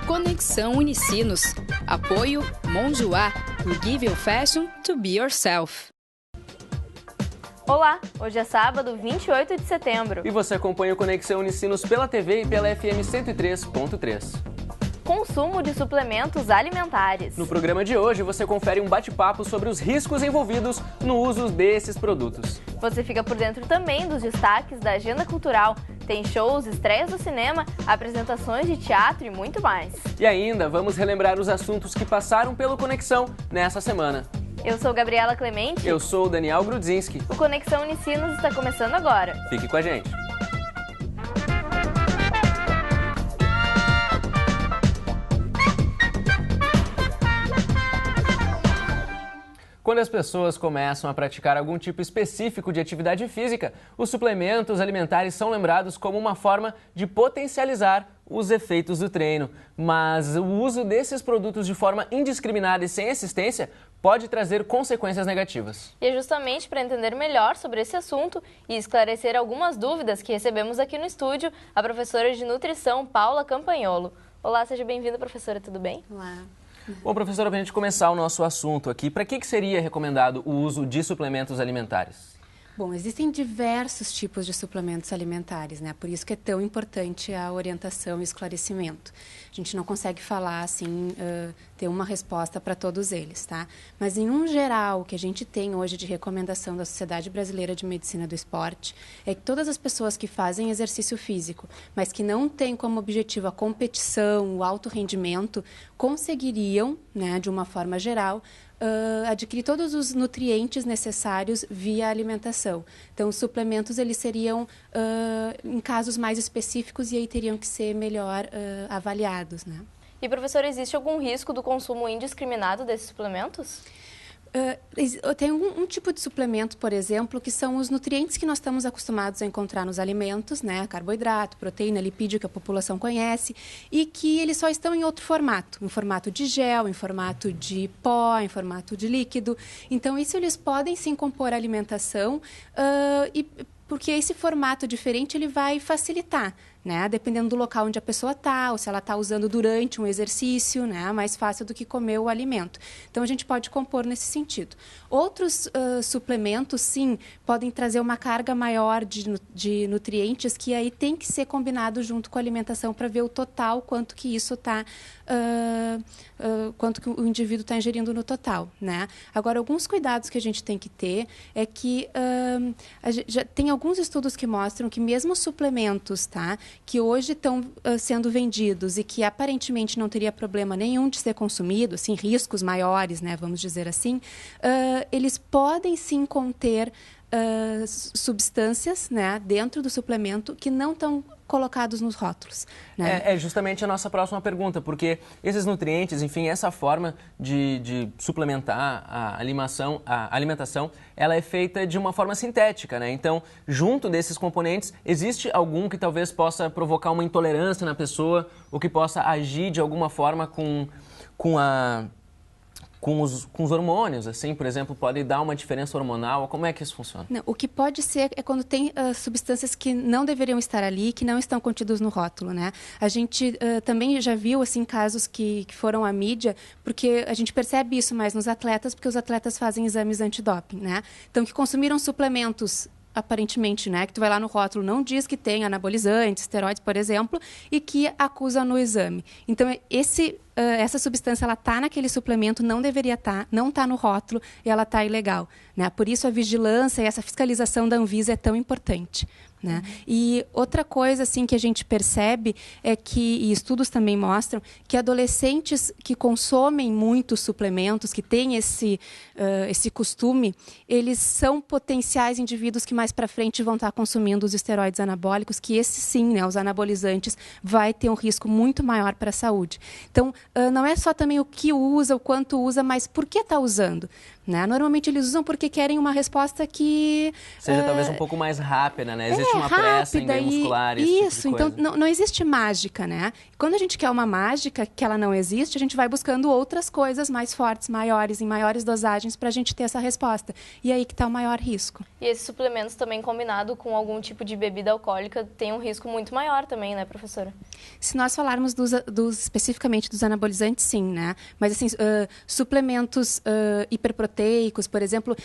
Conexão Unicinos. Apoio Monjoá. We give you fashion to be yourself. Olá, hoje é sábado, 28 de setembro. E você acompanha o Conexão Unicinos pela TV e pela FM 103.3. Consumo de suplementos alimentares. No programa de hoje, você confere um bate-papo sobre os riscos envolvidos no uso desses produtos. Você fica por dentro também dos destaques da agenda cultural. Tem shows, estreias do cinema, apresentações de teatro e muito mais. E ainda, vamos relembrar os assuntos que passaram pelo Conexão nessa semana. Eu sou Gabriela Clemente. Eu sou o Daniel Grudzinski. O Conexão Unicinos está começando agora. Fique com a gente. Quando as pessoas começam a praticar algum tipo específico de atividade física, os suplementos alimentares são lembrados como uma forma de potencializar os efeitos do treino. Mas o uso desses produtos de forma indiscriminada e sem assistência pode trazer consequências negativas. E é justamente para entender melhor sobre esse assunto e esclarecer algumas dúvidas que recebemos aqui no estúdio, a professora de nutrição Paula Campagnolo. Olá, seja bem-vinda, professora, tudo bem? Olá. Bom, professora, para a gente começar o nosso assunto aqui, para que seria recomendado o uso de suplementos alimentares? Bom, existem diversos tipos de suplementos alimentares, né? Por isso que é tão importante a orientação e esclarecimento. A gente não consegue falar assim, ter uma resposta para todos eles, tá? Mas em um geral, o que a gente tem hoje de recomendação da Sociedade Brasileira de Medicina do Esporte é que todas as pessoas que fazem exercício físico, mas que não têm como objetivo a competição, o alto rendimento, conseguiriam, né, de uma forma geral, adquirir todos os nutrientes necessários via alimentação. Então, os suplementos eles seriam em casos mais específicos e aí teriam que ser melhor avaliados, né? E, professor, existe algum risco do consumo indiscriminado desses suplementos? Tem um tipo de suplemento, por exemplo, que são os nutrientes que nós estamos acostumados a encontrar nos alimentos, né? Carboidrato, proteína, lipídio, que a população conhece, e que eles só estão em outro formato, em formato de gel, em formato de pó, em formato de líquido. Então, isso eles podem sim compor a alimentação, porque esse formato diferente ele vai facilitar, né? Dependendo do local onde a pessoa está, ou se ela está usando durante um exercício, né? Mais fácil do que comer o alimento. Então, a gente pode compor nesse sentido. Outros suplementos, sim, podem trazer uma carga maior de nutrientes que aí tem que ser combinado junto com a alimentação para ver o total, quanto que isso está, quanto que o indivíduo está ingerindo no total, né? Agora, alguns cuidados que a gente tem que ter é que já tem alguns estudos que mostram que mesmo suplementos, tá? Que hoje estão sendo vendidos e que aparentemente não teria problema nenhum de ser consumido, assim, riscos maiores, né, vamos dizer assim, eles podem sim conter substâncias, né, dentro do suplemento que não estão colocados nos rótulos, né? É justamente a nossa próxima pergunta, porque esses nutrientes, enfim, essa forma de suplementar a alimentação, ela é feita de uma forma sintética, né? Então, junto desses componentes, existe algum que talvez possa provocar uma intolerância na pessoa, ou que possa agir de alguma forma com os hormônios, assim, por exemplo, pode dar uma diferença hormonal? Como é que isso funciona? Não, o que pode ser é quando tem substâncias que não deveriam estar ali, que não estão contidos no rótulo, né? A gente também já viu, assim, casos que foram à mídia, porque a gente percebe isso mais nos atletas, porque os atletas fazem exames antidoping, né? Então, que consumiram suplementos aparentemente, né, que tu vai lá no rótulo, não diz que tem anabolizantes, esteroides, por exemplo, e que acusa no exame. Então, essa substância, ela está naquele suplemento, não deveria estar, não está no rótulo e ela está ilegal, né? Por isso, a vigilância e essa fiscalização da Anvisa é tão importante, né? E outra coisa assim, que a gente percebe é que, e estudos também mostram, que adolescentes que consomem muitos suplementos, que têm esse costume, eles são potenciais indivíduos que mais para frente vão estar consumindo os esteroides anabólicos, que esses sim, né, os anabolizantes, vai ter um risco muito maior para a saúde. Então, não é só também o que usa, o quanto usa, mas por que está usando? né? Normalmente eles usam porque querem uma resposta que... Seja talvez um pouco mais rápida, né? Existe uma pressa em ganho muscular, isso, tipo de coisa. Então não existe mágica, né? Quando a gente quer uma mágica, que ela não existe, a gente vai buscando outras coisas mais fortes, maiores, em maiores dosagens, para a gente ter essa resposta. E aí que está o maior risco. E esses suplementos também combinado com algum tipo de bebida alcoólica tem um risco muito maior também, né, professora? Se nós falarmos especificamente dos anabolizantes, sim, né? Mas, assim, suplementos hiperproteicos, por exemplo,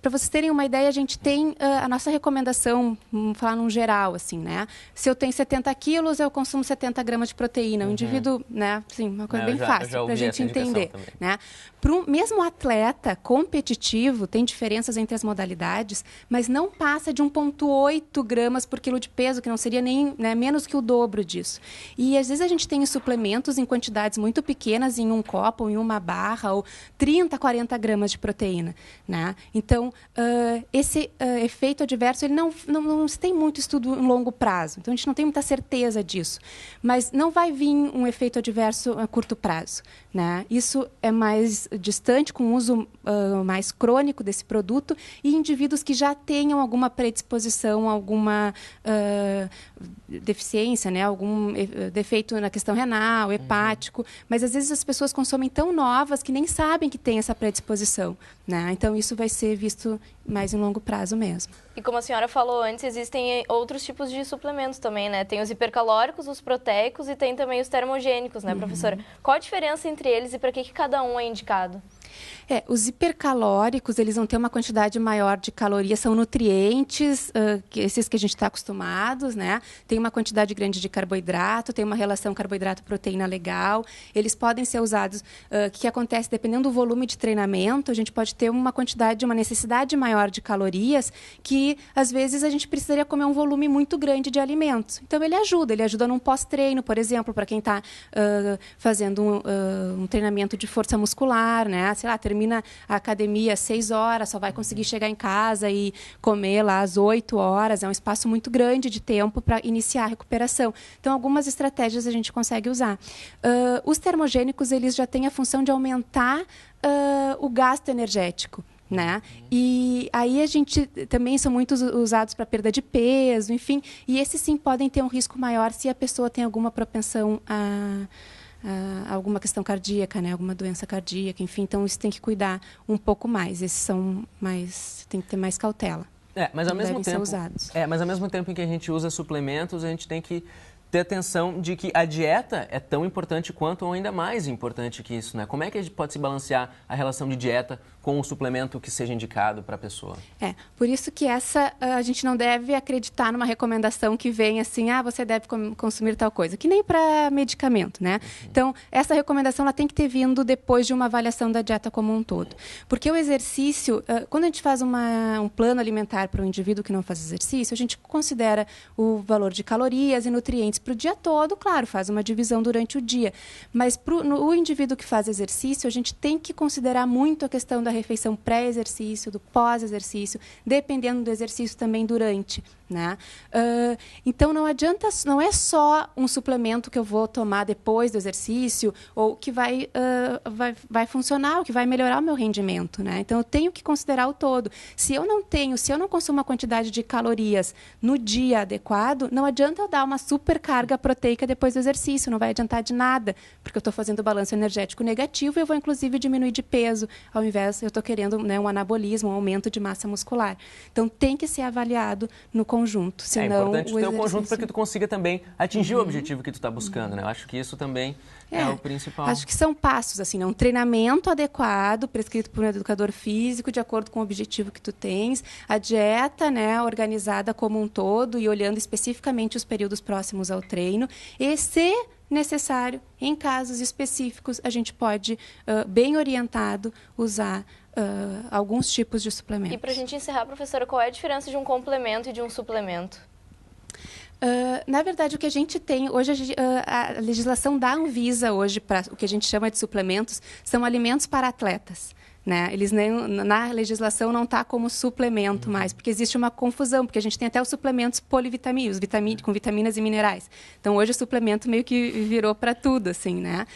para vocês terem uma ideia, a gente tem a nossa recomendação, vamos falar num geral, assim, né? Se eu tenho 70 quilos, eu consumo 70 gramas de proteína. O indivíduo, né? Assim, uma coisa bem fácil para a gente entender, né? Para o mesmo atleta competitivo, tem diferenças entre as modalidades, mas não passa de 1,8 gramas por quilo de peso, que não seria nem, né, menos que o dobro disso. E às vezes a gente tem suplementos em quantidades muito pequenas, em um copo, ou em uma barra, ou 30, 40 gramas de proteína, né? Então, esse efeito adverso, ele não se tem muito estudo em longo prazo. Então, a gente não tem muita certeza disso. Mas não vai vir um efeito adverso a curto prazo, né? Isso é mais distante, com o uso mais crônico desse produto, e indivíduos que já tenham alguma predisposição, alguma deficiência, né? Algum defeito na questão renal, hepático, mas às vezes as pessoas consomem tão novas que nem sabem que tem essa predisposição, né? Então isso vai ser visto mais em longo prazo mesmo. E como a senhora falou antes, existem outros tipos de suplementos também, né? Tem os hipercalóricos, os proteicos e tem também os termogênicos, né, professora? Qual a diferença entre eles e para que cada um é indicado? Os hipercalóricos, eles vão ter uma quantidade maior de calorias, são nutrientes, esses que a gente está acostumados, né? Tem uma quantidade grande de carboidrato, tem uma relação carboidrato-proteína legal. Eles podem ser usados, que acontece dependendo do volume de treinamento, a gente pode ter uma necessidade maior de calorias, que às vezes a gente precisaria comer um volume muito grande de alimentos. Então ele ajuda num pós-treino, por exemplo, para quem está fazendo um treinamento de força muscular, né? Sei lá, termina a academia às 6 horas, só vai conseguir chegar em casa e comer lá às 8 horas. É um espaço muito grande de tempo para iniciar a recuperação. Então, algumas estratégias a gente consegue usar. Os termogênicos, eles já têm a função de aumentar o gasto energético, né? E aí a gente também são muito usados para perda de peso, enfim. E esses sim podem ter um risco maior se a pessoa tem alguma propensão a alguma questão cardíaca, né? Alguma doença cardíaca, enfim. Então, isso tem que cuidar um pouco mais. Esses são mais... tem que ter mais cautela. Mas ao mesmo tempo... ser usados. Mas ao mesmo tempo em que a gente usa suplementos, a gente tem que ter atenção de que a dieta é tão importante quanto ou ainda mais importante que isso, né? Como é que a gente pode se balancear a relação de dieta com o suplemento que seja indicado para a pessoa? Por isso que a gente não deve acreditar numa recomendação que vem assim, você deve consumir tal coisa, que nem para medicamento, né? Então, essa recomendação ela tem que ter vindo depois de uma avaliação da dieta como um todo. Porque o exercício, quando a gente faz um plano alimentar para um indivíduo que não faz exercício, a gente considera o valor de calorias e nutrientes para o dia todo, claro, faz uma divisão durante o dia. Mas o indivíduo que faz exercício, a gente tem que considerar muito a questão da refeição pré-exercício, do pós-exercício, dependendo do exercício também durante, né? Então, não é só um suplemento que eu vou tomar depois do exercício ou que vai funcionar, ou que vai melhorar o meu rendimento, né? Então, eu tenho que considerar o todo. Se eu não consumo uma quantidade de calorias no dia adequado, não adianta eu dar uma super carga proteica depois do exercício, não vai adiantar de nada, porque eu estou fazendo balanço energético negativo e eu vou, inclusive, diminuir de peso, ao invés, eu estou querendo, né, um anabolismo, um aumento de massa muscular. Então, tem que ser avaliado no conjunto, senão é importante ter um conjunto para que tu consiga também atingir o objetivo que tu está buscando, né? Eu acho que isso também é o principal. Acho que são passos, assim, né? Um treinamento adequado, prescrito por um educador físico, de acordo com o objetivo que tu tens, a dieta, né, organizada como um todo e olhando especificamente os períodos próximos ao treino, e se necessário, em casos específicos, a gente pode, bem orientado, usar alguns tipos de suplementos. E para a gente encerrar, professora, qual é a diferença de um complemento e de um suplemento? Na verdade, o que a gente tem hoje, a legislação da Anvisa hoje, para o que a gente chama de suplementos, são alimentos para atletas, né? Eles na legislação não está como suplemento mais, porque existe uma confusão, porque a gente tem até os suplementos polivitamínicos, com vitaminas e minerais. Então, hoje o suplemento meio que virou para tudo, assim, né?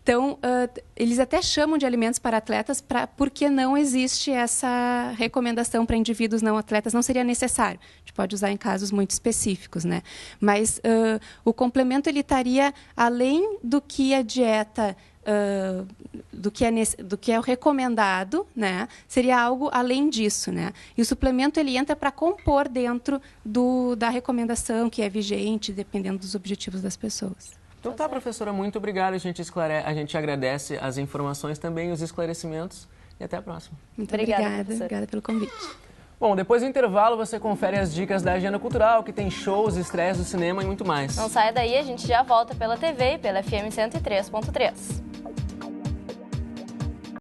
Então, eles até chamam de alimentos para atletas porque não existe essa recomendação para indivíduos não atletas, não seria necessário. A gente pode usar em casos muito específicos, né? Mas o complemento ele estaria além do que a dieta, do que é o recomendado, né? Seria algo além disso, né? E o suplemento ele entra para compor dentro da recomendação que é vigente, dependendo dos objetivos das pessoas. Então tá, professora, muito obrigado. A gente agradece as informações também, os esclarecimentos e até a próxima. Muito obrigada pelo convite. Bom, depois do intervalo você confere as dicas da Agenda Cultural, que tem shows, estreias do cinema e muito mais. Não saia daí, a gente já volta pela TV e pela FM 103.3.